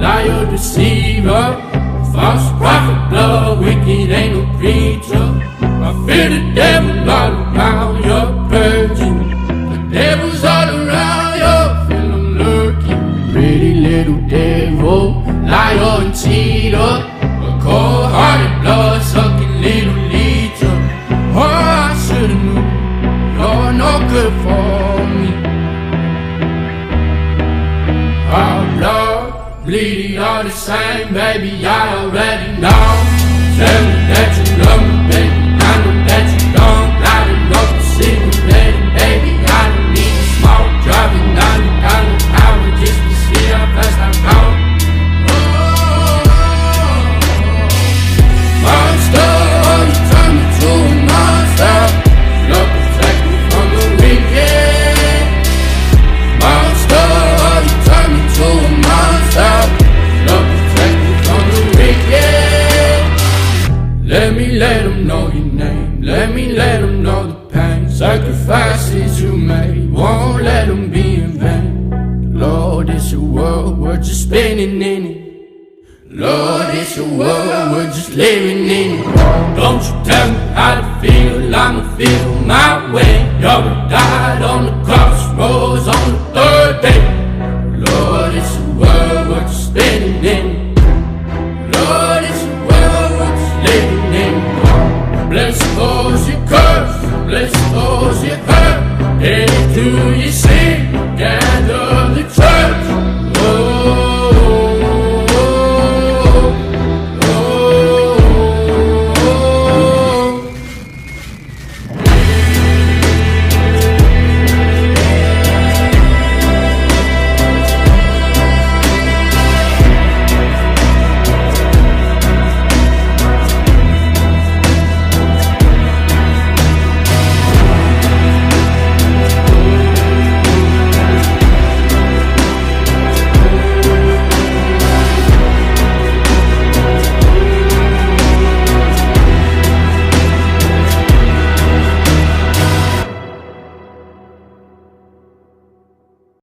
liar, deceiver, false prophet, blood, wicked, ain't no preacher. I fear the devil all around you, purging. The devil's all around you, feel him lurking. Pretty little devil, liar and cheater, a cold-hearted, blood-sucking little leecher. Oh, I should've knew you're no good for me. Our blood, bleed, you're the same, baby, I already know. Tell me that you love me, baby, I know that you don't. Lighting up the cigarette, and baby, I don't need a smoke. Driving 90 down the highway just to see how fast I go. Monster, oh, you turn me to a monster. Love protect me from the wicked. Monster, oh, you turn me to a monster. Love protect me from the wicked. Let them know your name. Let them know the pain. Sacrifices you made won't let them be in vain. Lord, it's a world, we're just spinning in it. Lord, it's a world, we're just living in it. Don't you tell me how to feel, I'ma feel my way. You died on the crossroads on the third day.